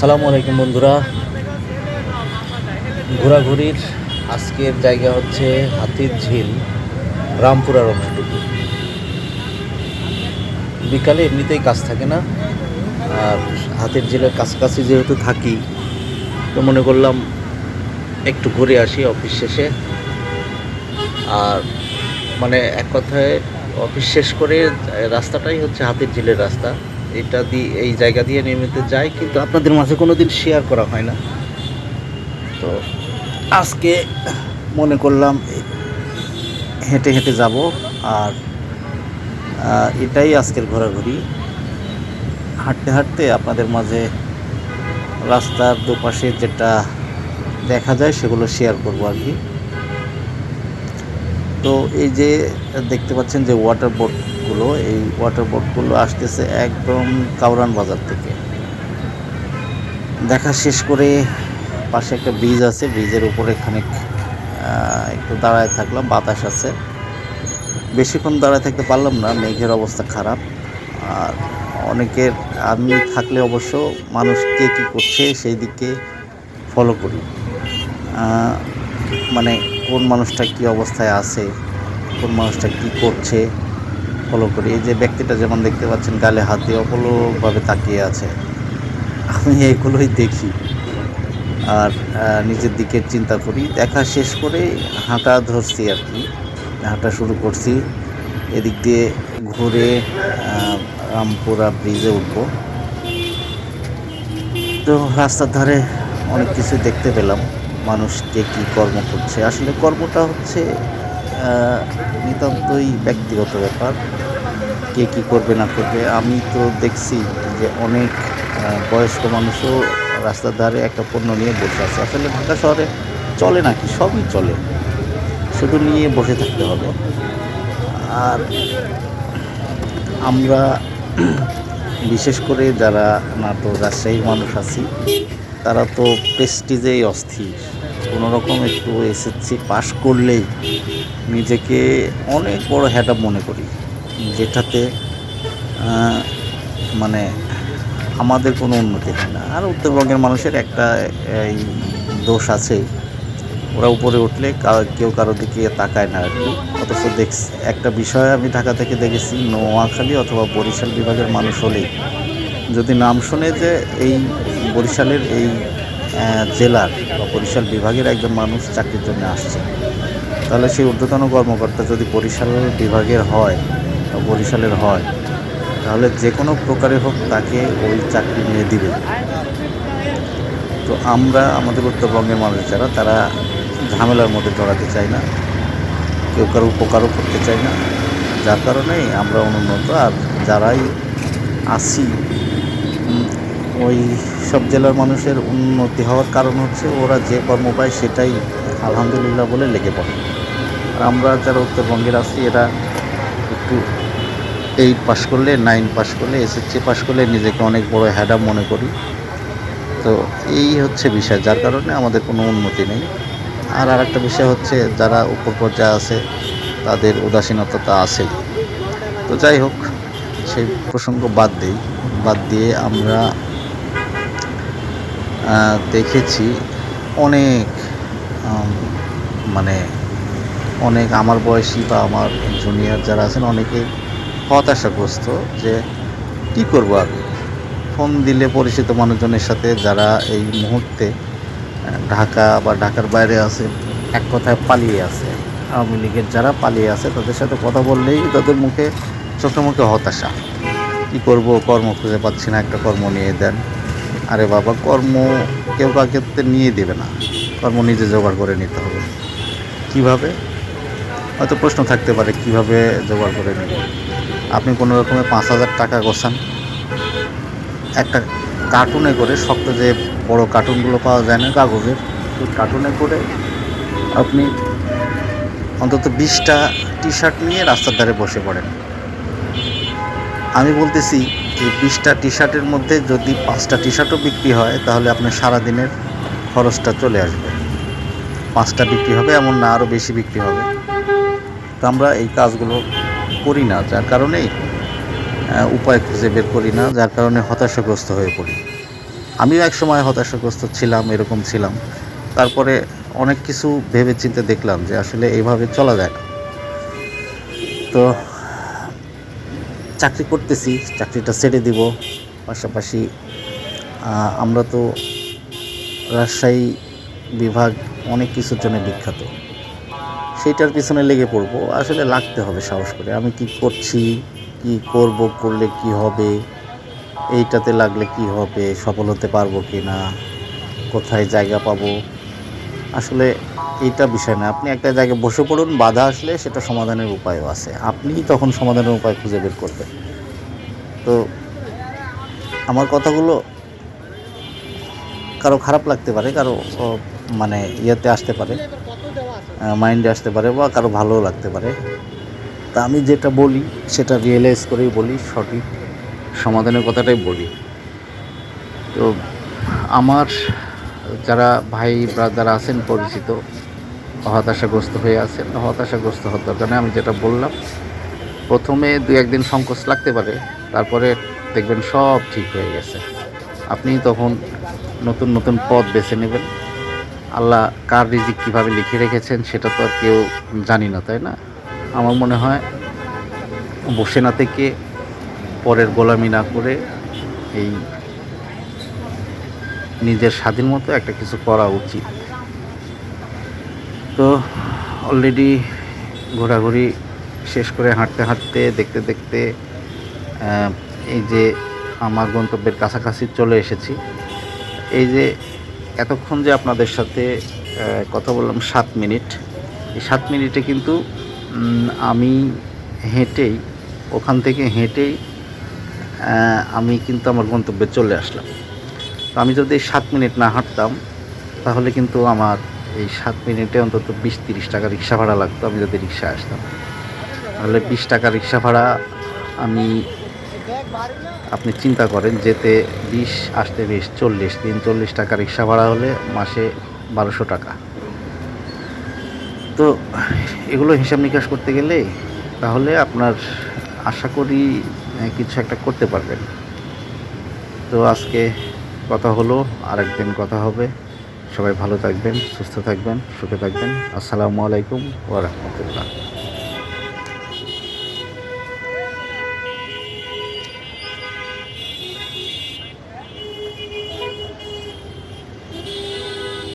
আসসালামু আলাইকুম বন্ধুরা। ঘোরাঘুরির আজকের জায়গা হচ্ছে হাতির ঝিল, রামপুরার অংশটুকু। বিকালে এমনিতেই কাজ থাকে না, আর হাতির ঝিলের কাছাকাছি যেহেতু থাকি, তো মনে করলাম একটু ঘুরে আসি অফিস শেষে। আর মানে এক কথায় অফিস শেষ করে রাস্তাটাই হচ্ছে হাতির ঝিলের রাস্তা। এটা দিয়ে এই জায়গা দিয়ে নিয়মিত যাই, কিন্তু আপনাদের মাঝে কোনো দিন শেয়ার করা হয় না। তো আজকে মনে করলাম হেঁটে হেঁটে যাব। আর এটাই আজকের ঘোরাঘুরি। হাঁটতে হাঁটতে আপনাদের মাঝে রাস্তার দুপাশে যেটা দেখা যায় সেগুলো শেয়ার করব আর কি। তো এই যে দেখতে পাচ্ছেন যে ওয়াটার বোটগুলো, এই ওয়াটার বোটগুলো আসতেছে একদম কাউরান বাজার থেকে। দেখা শেষ করে পাশে একটা ব্রিজ আছে, ব্রিজের উপরে খানিক একটু দাঁড়ায় থাকলাম, বাতাস আছে। বেশিক্ষণ দাঁড়ায় থাকতে পারলাম না, মেঘের অবস্থা খারাপ। আর অনেকের, আমি থাকলে অবশ্য মানুষ কে কী করছে সেই দিকে ফলো করি। মানে কোন মানুষটা কী অবস্থায় আছে, কোন মানুষটা কী করছে ফলো করি। এই যে ব্যক্তিটা যেমন দেখতে পাচ্ছেন গালে হাত দিয়ে অপলকভাবে তাকিয়ে আছে, আমি এগুলোই দেখি আর নিজের দিকে চিন্তা করি। দেখা শেষ করে হাঁটা ধরছি আর কি, হাঁটা শুরু করছি। এদিক দিয়ে ঘুরে রামপুরা ব্রিজে উঠব। তো রাস্তার ধারে অনেক কিছু দেখতে পেলাম, মানুষ কে কী কর্ম করছে। আসলে কর্মটা হচ্ছে নিতান্তই ব্যক্তিগত ব্যাপার, কে কী করবে না করবে। আমি তো দেখছি যে অনেক বয়স্ক মানুষও রাস্তার ধারে একটা পণ্য নিয়ে বসে আছে। আসলে ঢাকা শহরে চলে নাকি, সবই চলে, শুধু নিয়ে বসে থাকতে হবে। আর আমরা বিশেষ করে যারা নাটোর রাজশাহীর মানুষ আছি, তারা তো প্রেস্টিজেই অস্থির। কোনোরকম একটু এসএসসি পাশ করলেই নিজেকে অনেক বড় হ্যাডাপ মনে করি, যেটাতে মানে আমাদের কোনো উন্নতি হয় না। আর উত্তরবঙ্গের মানুষের একটা এই দোষ আছে, ওরা উপরে উঠলে কেউ কারো দিকে তাকায় না আর কি। অথচ দেখছি একটা বিষয় আমি ঢাকা থেকে দেখেছি, নোয়াখালী অথবা বরিশাল বিভাগের মানুষ হলেই যদি নাম শুনে যে এই বরিশালের এই জেলার বা বরিশাল বিভাগের একজন মানুষ চাকরির জন্য আসছে, তাহলে সেই ঊর্ধ্বতন কর্মকর্তা যদি বরিশাল বিভাগের হয় বা বরিশালের হয়, তাহলে যে কোনো প্রকারে হোক তাকে ওই চাকরি নিয়ে দিবে। তো আমরা আমাদের উত্তরবঙ্গের মানুষ যারা, তারা ঝামেলার মধ্যে জড়াতে চাই না, কেউ কারো উপকারও করতে চাই না, যার কারণেই আমরা অনুন্নত। আর যারাই আসি, ওই সব জেলার মানুষের উন্নতি হওয়ার কারণ হচ্ছে ওরা যে কর্ম পায় সেটাই আলহামদুলিল্লাহ বলে লেগে পড়ে। আর আমরা যারা উত্তরবঙ্গের আছি, এরা একটু 8 পাস করলে, 9 পাস করলে, এসএসসি পাস করলে নিজেকে অনেক বড় হ্যাডাম মনে করি। তো এই হচ্ছে বিষয়, যার কারণে আমাদের কোনো উন্নতি নেই। আর আরেকটা বিষয় হচ্ছে, যারা উপর পর্যায়ে আছে তাদের উদাসীনতা আছে। তো যাই হোক, সেই প্রসঙ্গ বাদ দিয়ে আমরা দেখেছি অনেক মানে অনেক আমার বয়সী বা আমার জুনিয়র যারা আছেন, অনেকে হতাশাগ্রস্ত যে কী করবো। আর ফোন দিলে পরিচিত মানুষজনের সাথে, যারা এই মুহূর্তে ঢাকা বা ঢাকার বাইরে আছে, এক কথায় পালিয়ে আছে, আওয়ামী লীগের যারা পালিয়ে আছে, তাদের সাথে কথা বললেই তাদের চোখে মুখে হতাশা। কী করব, কর্ম খুঁজে পাচ্ছি না, একটা কর্ম নিয়ে দেন। আরে বাবা, কর্ম কেউ কাউকে নিয়ে দেবে না, কর্ম নিজে জোগাড় করে নিতে হবে। কিভাবে? হয়তো প্রশ্ন থাকতে পারে, কিভাবে জোগাড় করে নেব? আপনি কোনো রকমে 5,000 টাকা গোছান, একটা কার্টুনে করে, শক্ত যে বড় কার্টুনগুলো পাওয়া যায় না কাগজের, সেই কার্টুনে করে আপনি অন্তত 20টা টি শার্ট নিয়ে রাস্তার ধারে বসে পড়েন। আমি বলতেছি, এই 20টা টি শার্টের মধ্যে যদি 5টা টি শার্টও বিক্রি হয়, তাহলে আপনার সারাদিনের খরচটা চলে আসবে। 5টা বিক্রি হবে এমন না, আরও বেশি বিক্রি হবে। তো আমরা এই কাজগুলো করি না, যার কারণেই উপায় খুঁজে বের করি না, যার কারণে হতাশাগ্রস্ত হয়ে পড়ি। আমিও একসময় হতাশাগ্রস্ত ছিলাম, এরকম ছিলাম। তারপরে অনেক কিছু ভেবে চিন্তে দেখলাম যে আসলে এইভাবে চলা যায় না। তো চাকরি করতেছি, চাকরিটা ছেড়ে দিব। পাশাপাশি আমরা তো রাজশাহী বিভাগ অনেক কিছুর জন্য বিখ্যাত। সেইটার পিছনে লেগে পড়বো। আসলে লাগতে হবে সাহস করে। আমি কি করছি, কি করব, করলে কি হবে, এইটাতে লাগলে কি হবে, সফল হতে পারবো কি না, কোথায় জায়গা পাবো। আসলে এইটা বিষয় না। আপনি একটা জায়গায় বসে পড়ুন, বাধা আসলে সেটা সমাধানের উপায়ও আছে। আপনিই তখন সমাধানের উপায় খুঁজে বের করবেন। তো আমার কথাগুলো কারো খারাপ লাগতে পারে, কারো মানে ইয়েতে আসতে পারে, মাইন্ডে আসতে পারে, বা কারো ভালোও লাগতে পারে। তা আমি যেটা বলি সেটা রিয়েলাইজ করেই বলি, সঠিক সমাধানের কথাটাই বলি। তো আমার যারা ভাই ব্রাদার আছেন পরিচিত, হতাশাগ্রস্ত হয়ে আছেন, হতাশাগ্রস্ত হওয়ার দরকার নেই। আমি যেটা বললাম, প্রথমে 2-1 দিন সংকোচ লাগতে পারে, তারপরে দেখবেন সব ঠিক হয়ে গেছে। আপনি তখন নতুন নতুন পথ বেছে নেবেন। আল্লাহ কার রিজিক কীভাবে লিখে রেখেছেন সেটা তো আর কেউ জানি না, তাই না? আমার মনে হয় বসে না থেকে, পরের গোলামি না করে, এই নিজের স্বাধীন মতো একটা কিছু করা উচিত। তো অলরেডি ঘোরাঘুরি শেষ করে হাঁটতে হাঁটতে, দেখতে দেখতে এই যে আমার গন্তব্যের কাছাকাছি চলে এসেছি। এই যে এতক্ষণ যে আপনাদের সাথে কথা বললাম 7 মিনিট, এই 7 মিনিটে কিন্তু আমি হেঁটেই, ওখান থেকে হেঁটেই আমি কিন্তু আমার গন্তব্যে চলে আসলাম। তো আমি যদি 7 মিনিট না হাঁটতাম, তাহলে কিন্তু আমার এই 7 মিনিটে অন্তত 20-30 টাকা রিক্সা ভাড়া লাগতো। আমি যদি রিক্সায় আসতাম, তাহলে 20 টাকা রিক্সা ভাড়া আমি, আপনি চিন্তা করেন, যেতে 20, আসতে 20, 40 দিন 40 টাকা রিক্সা ভাড়া হলে মাসে 1200 টাকা। তো এগুলো হিসাব নিকাশ করতে গেলে তাহলে আপনার আশা করি কিছু একটা করতে পারবেন। তো আজকে কথা হলো, আরেকদিন কথা হবে। সবাই ভালো থাকবেন, সুস্থ থাকবেন, সুখে থাকবেন। আসসালামু আলাইকুম ওয়া রাহমাতুল্লাহ।